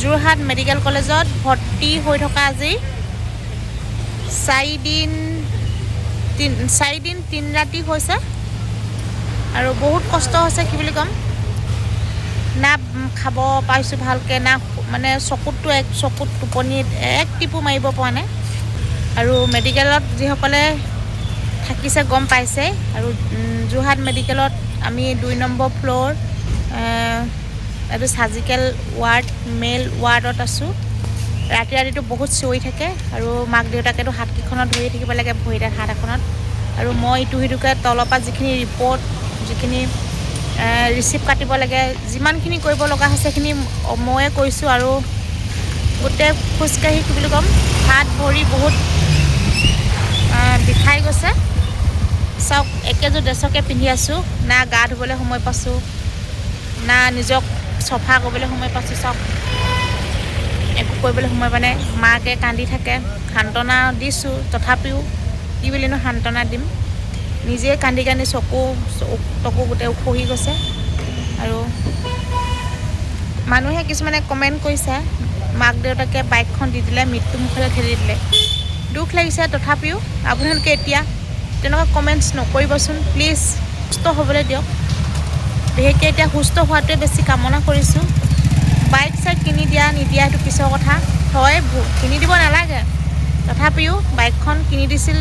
Jorhat medical কলেজত ভৰ্তি হৈ থকা আজি 4 দিন 3 ৰাতি হৈছে আৰু বহুত কষ্ট হৈছে কি বুলি ক'ম না খাব পাইছোঁ ভালকৈ না মানে চকুত টোপনিত এক টিপু মাৰিব পৰা নাই আৰু মেডিকেলত যিসকলে থাকিছে গম পাইছে আৰু যোৰহাট মেডিকেলত আমি 2 নম্বৰ ফ্ল'ৰ এইটো চাৰ্জিকেল ৱাৰ্ড মেল ৱাৰ্ডত আছোঁ ৰাতিটো বহুত চিঞৰি থাকে আৰু মাক দেউতাকেতো হাতকেইখনত ধৰি থাকিব লাগে ভৰিতে হাত এখনত আৰু মই ইটো সিটোকৈ তলৰ পৰা যিখিনি ৰিপৰ্ট যিখিনি ৰিচিপ্ট কাটিব লাগে যিমানখিনি কৰিব লগা হৈছে সেইখিনি ময়ে কৰিছোঁ আৰু গোটেই খোজকাঢ়ি কি বুলি ক'ম হাত ভৰি বহুত বিষাই গৈছে চাওক একেযোৰ ড্ৰেছকে পিন্ধি আছোঁ না গা ধুবলৈ সময় পাইছোঁ না নিজক চফা কৰিবলৈ সময় পাইছোঁ চাওক একো কৰিবলৈ সময় পোৱা নাই মাকে কান্দি থাকে সান্তনা দিছোঁ তথাপিও কি বুলিনো সান্তনা দিম নিজে কান্দি চকু গোটেই উখহি গৈছে আৰু মানুহে কিছুমানে কমেণ্ট কৰিছে মাক দেউতাকে বাইকখন দি দিলে মৃত্যু মুখলৈ ঠেলি দিলে দুখ লাগিছে তথাপিও আপোনালোকে এতিয়া তেনেকুৱা কমেণ্টছ নকৰিবচোন প্লিজ সুস্থ হ'বলৈ দিয়ক বিশেষকৈ এতিয়া সুস্থ হোৱাটোৱে বেছি কামনা কৰিছোঁ বাইক চাইক কিনি দিয়া নিদিয়া সেইটো পিছৰ কথা হয় কিনি দিব নালাগে তথাপিও বাইকখন কিনি দিছিল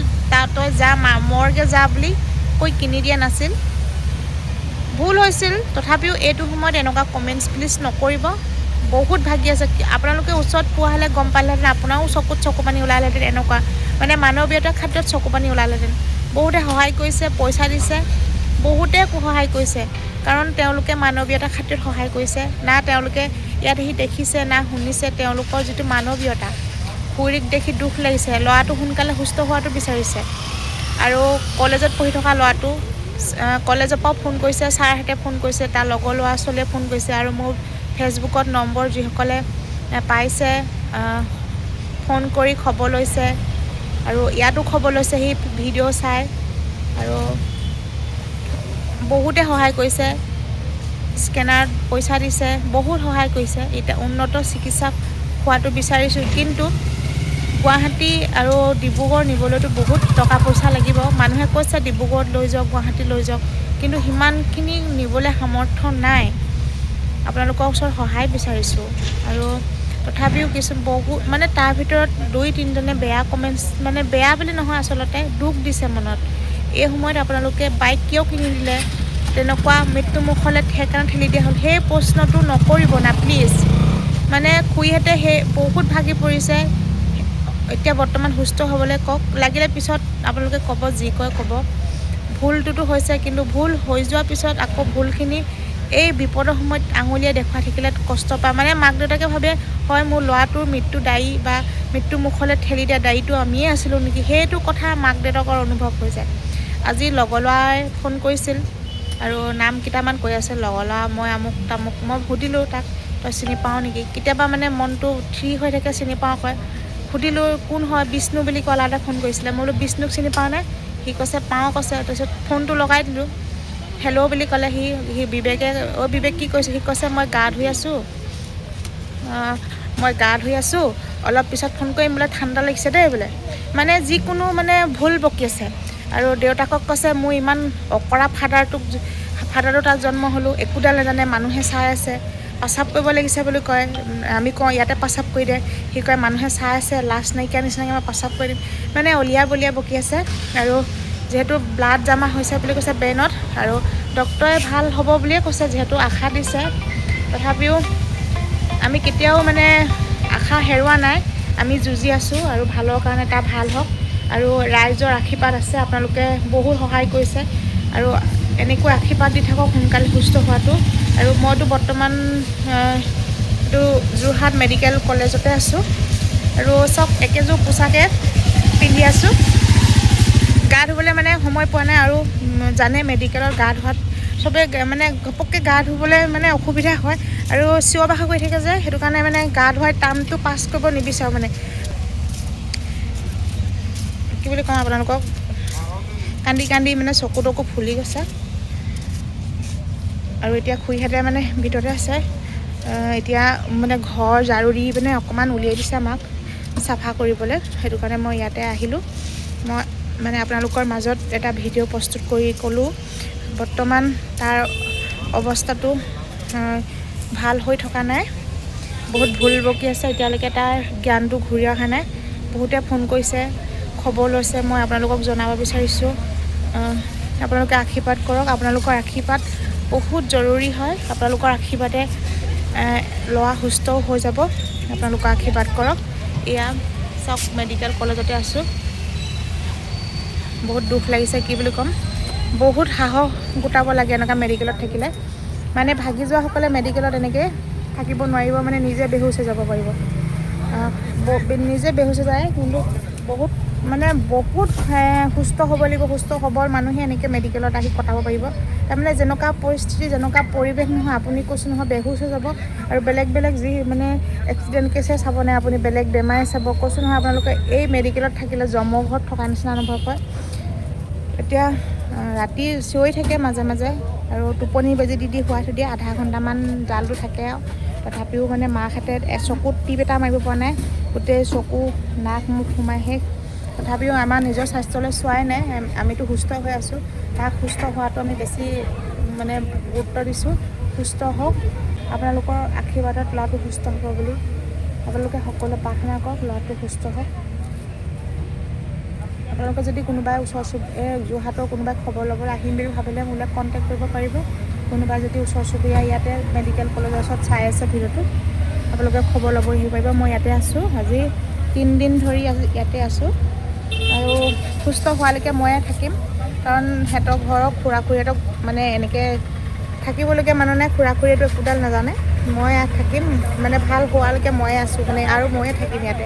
তই যা মৰ্গে যা বুলি কৈ কিনি দিয়া নাছিল ভুল হৈছিল তথাপিও এইটো সময়ত এনেকুৱা কমেণ্টছ প্লিজ নকৰিব বহুত ভাগি আছে আপোনালোকে ওচৰত পোৱা হ'লে গম পালেহেঁতেন আপোনাৰো চকু পানী ওলালেহেঁতেন এনেকুৱা মানে মানৱীয়তাৰ ক্ষেত্ৰত চকু পানী ওলালেহেঁতেন বহুতে সহায় কৰিছে পইচা দিছে বহুতে সহায় কৰিছে কাৰণ তেওঁলোকে মানৱীয়তাৰ ক্ষেত্ৰত সহায় কৰিছে না তেওঁলোকে ইয়াত আহি দেখিছে না শুনিছে তেওঁলোকৰ যিটো মানৱীয়তা খুৰীক দেখি দুখ লাগিছে ল'ৰাটো সোনকালে সুস্থ হোৱাটো বিচাৰিছে আৰু কলেজত পঢ়ি থকা ল'ৰাটো কলেজৰ পৰাও ফোন কৰিছে ছাৰহঁতে ফোন কৰিছে তাৰ লগৰ ল'ৰা ছোৱালীয়ে ফোন কৰিছে আৰু মোৰ ফেচবুকত নম্বৰ যিসকলে পাইছে ফোন কৰি খবৰ লৈছে আৰু ইয়াতো খবৰ লৈছে সেই ভিডিঅ' চাই আৰু বহুতে সহায় কৰিছে স্কেনাৰত পইচা দিছে বহুত সহায় কৰিছে এতিয়া উন্নত চিকিৎসা হোৱাটো বিচাৰিছোঁ কিন্তু গুৱাহাটী আৰু ডিব্ৰুগড় নিবলৈতো বহুত টকা পইচা লাগিব মানুহে কৈছে ডিব্ৰুগড়ত লৈ যাওক গুৱাহাটী লৈ যাওক কিন্তু সিমানখিনি নিবলৈ সামৰ্থ্য নাই আপোনালোকৰ ওচৰত সহায় বিচাৰিছোঁ আৰু তথাপিও বহুত মানে তাৰ ভিতৰত 2-3জনে বেয়া কমেণ্টছ মানে বেয়া বুলি নহয় আচলতে দুখ দিছে মনত এই সময়ত আপোনালোকে বাইক কিয় কিনি দিলে তেনেকুৱা মৃত্যুমুখলৈ সেইকাৰণে ঠেলি দিয়া হ'ল সেই প্ৰশ্নটো নকৰিব না প্লিজ মানে খুৰীহঁতে সেই বহুত ভাগি পৰিছে এতিয়া বৰ্তমান সুস্থ হ'বলৈ কওক লাগিলে পিছত আপোনালোকে ক'ব যি কয় ক'ব ভুলটোতো হৈছে কিন্তু ভুল হৈ যোৱাৰ পিছত আকৌ ভুলখিনি এই বিপদৰ সময়ত আঙুলিয়াই দেখুৱাই থাকিলে কষ্ট পায় মানে মাক দেউতাকে ভাবে হয় মোৰ ল'ৰাটোৰ মৃত্যু দায়ী বা মৃত্যু মুখলৈ ঠেলি দিয়া দায়ীটো আমিয়ে আছিলোঁ নেকি সেইটো কথা মাক দেউতাকৰ অনুভৱ হৈ যায় আজি লগৰ ল'ৰাই ফোন কৰিছিল আৰু নাম কেইটামান কৈ আছে লগৰ ল'ৰা মই আমুক তামুক মই সুধিলোঁ তাক তই চিনি পাওঁ নেকি কেতিয়াবা মানে মনটো ফ্ৰী হৈ থাকে চিনি পাওঁ কয় সুধিলোঁ কোন হয় বিষ্ণু বুলি ক'লা এটা ফোন কৰিছিলে মই বোলো বিষ্ণুক চিনি পাওঁনে সি কৈছে পাওঁ কৈছে তাৰপিছত ফোনটো লগাই দিলোঁ হেল্ল' বুলি ক'লে সি বিবেকে বিবেক কি কৈছে সি কৈছে মই গা ধুই আছোঁ অলপ পিছত ফোন কৰিম বোলে ঠাণ্ডা লাগিছে দেই বোলে মানে যিকোনো মানে ভুল বকি আছে আৰু দেউতাকক কৈছে মোৰ ইমান অকৰা ফাদাৰটো তাত জন্ম হ'লোঁ একোডাল নাজানে মানুহে চাই আছে পাচাব কৰিব লাগিছে বুলি কয় আমি কওঁ ইয়াতে পাচাব কৰি দে সি কয় মানুহে চাই আছে লাজ নাইকিয়া নিচিনাকৈ মই পাচাব কৰি দিম মানে অলিয়া বলিয়া বকি আছে আৰু যিহেতু ব্লাড জমা হৈছে বুলি কৈছে ব্ৰেইনত আৰু ডক্তৰে ভাল হ'ব বুলিয়ে কৈছে যিহেতু আশা দিছে তথাপিও আমি কেতিয়াও মানে আশা হেৰুৱা নাই আমি যুঁজি আছোঁ আৰু ভালৰ কাৰণে তাৰ ভাল হওক আৰু ৰাইজৰ আশীৰ্বাদ আছে আপোনালোকে বহুত সহায় কৰিছে আৰু এনেকৈ আশীৰ্বাদ দি থাকক সোনকালে সুস্থ হোৱাটো আৰু মইতো বৰ্তমান এইটো যোৰহাট মেডিকেল কলেজতে আছোঁ আৰু চব একেযোৰ পোচাকে পিন্ধি আছোঁ গা ধুবলৈ মানে সময় পোৱা নাই আৰু জানে মেডিকেলত গা ধোৱাত চবে মানে ঘপককৈ গা ধুবলৈ মানে অসুবিধা হয় আৰু চিঞৰ বাখৰ কৰি থাকে যে সেইটো কাৰণে মানে গা ধুৱাই টাইমটো পাছ কৰিব নিবিচাৰোঁ মানে কি বুলি কওঁ আপোনালোকক কান্দি মানে চকু ফুলি গৈছে আৰু এতিয়া খুৰীহঁতে মানে ভিতৰতে আছে এতিয়া মানে ঘৰ ঝাৰু দি মানে অকণমান উলিয়াই দিছে আমাক চাফা কৰিবলৈ। সেইটো কাৰণে মই ইয়াতে আহিলোঁ। মই মানে আপোনালোকৰ মাজত এটা ভিডিঅ' প্ৰস্তুত কৰি ক'লোঁ। বৰ্তমান তাৰ অৱস্থাটো ভাল হৈ থকা নাই, বহুত ভুল বকি আছে। এতিয়ালৈকে তাৰ জ্ঞানটো ঘূৰি অহা নাই। বহুতে ফোন কৰিছে, খবৰ লৈছে। মই আপোনালোকক জনাব বিচাৰিছোঁ, আপোনালোকে আশীৰ্বাদ কৰক। আপোনালোকৰ আশীৰ্বাদ বহুত জৰুৰী হয়। আপোনালোকৰ আশীৰ্বাদে ল'ৰা সুস্থও হৈ যাব। আপোনালোকৰ আশীৰ্বাদ কৰক। এয়া চাওক, মেডিকেল কলেজতে আছোঁ। বহুত দুখ লাগিছে, কি বুলি ক'ম। বহুত সাহস গোটাব লাগে এনেকুৱা মেডিকেলত থাকিলে। মানে ভাগি যোৱাসকলে মেডিকেলত এনেকৈ থাকিব নোৱাৰিব, মানে নিজে বেহুচ হৈ যাব পাৰিব। নিজে বেহুচ হৈ যায়, কিন্তু বহুত সুস্থ হ'ব লাগিব। সুস্থ সবল মানুহে এনেকৈ মেডিকেলত আহি কটাব পাৰিব। তাৰমানে যেনেকুৱা পৰিস্থিতি, যেনেকুৱা পৰিৱেশ নহয়, আপুনি কৈছোঁ নহয় বেহুচ হৈ যাব। আৰু বেলেগ যি মানে এক্সিডেণ্ট কেছে চাব নাই, আপুনি বেলেগ বেমাৰে চাব। কৈছোঁ নহয় আপোনালোকে এই মেডিকেলত থাকিলে যমৰ ঘৰত থকা নিচিনা অনুভৱ হয়। এতিয়া ৰাতি চিঞৰি থাকে মাজে মাজে, আৰু টোপনি বেজি দি শুৱাই থৈ দিয়ে। আধা ঘণ্টামান জালটো থাকে আৰু তথাপিও মানে মাকহঁতে চকুত টিপ এটা মাৰিব পৰা নাই। গোটেই চকু, নাক, মুখ সোমাই শেষ। তথাপিও আমাৰ নিজৰ স্বাস্থ্যলৈ চোৱাই নাই। আমিতো সুস্থ হৈ আছোঁ। তাক সুস্থ হোৱাটো আমি বেছি মানে গুৰুত্ব দিছোঁ। সুস্থ হওক, আপোনালোকৰ আশীৰ্বাদত ল'ৰাটো সুস্থ হ'ব বুলি আপোনালোকে সকলোৱে প্ৰাৰ্থনা কৰক। ল'ৰাটো সুস্থ হওক। আপোনালোকে যদি কোনোবাই যোৰহাটৰ কোনোবাই খবৰ ল'বলৈ আহিম বুলি ভাবিলে মোলৈ কণ্টেক্ট কৰিব পাৰিব। কোনোবাই যদি ওচৰ চুবুৰীয়া ইয়াতে মেডিকেল কলেজৰ ওচৰত চাই আছে ভিডিঅ'টো, আপোনালোকে খবৰ ল'ব আহিব পাৰিব। মই ইয়াতে আছোঁ, আজি 3 দিন ধৰি ইয়াতে আছোঁ। আৰু সুস্থ হোৱালৈকে ময়ে থাকিম, কাৰণ সিহঁতৰ ঘৰৰ খুৰা-খুৰীহঁতক মানে এনেকৈ থাকিবলগীয়া মানুহ নাই। খুৰা-খুৰীয়েতো একোডাল নাজানে। মই ইয়াত থাকিম, মানে ভাল হোৱালৈকে ময়ে আছোঁ মানে, আৰু ময়ে থাকিম ইয়াতে।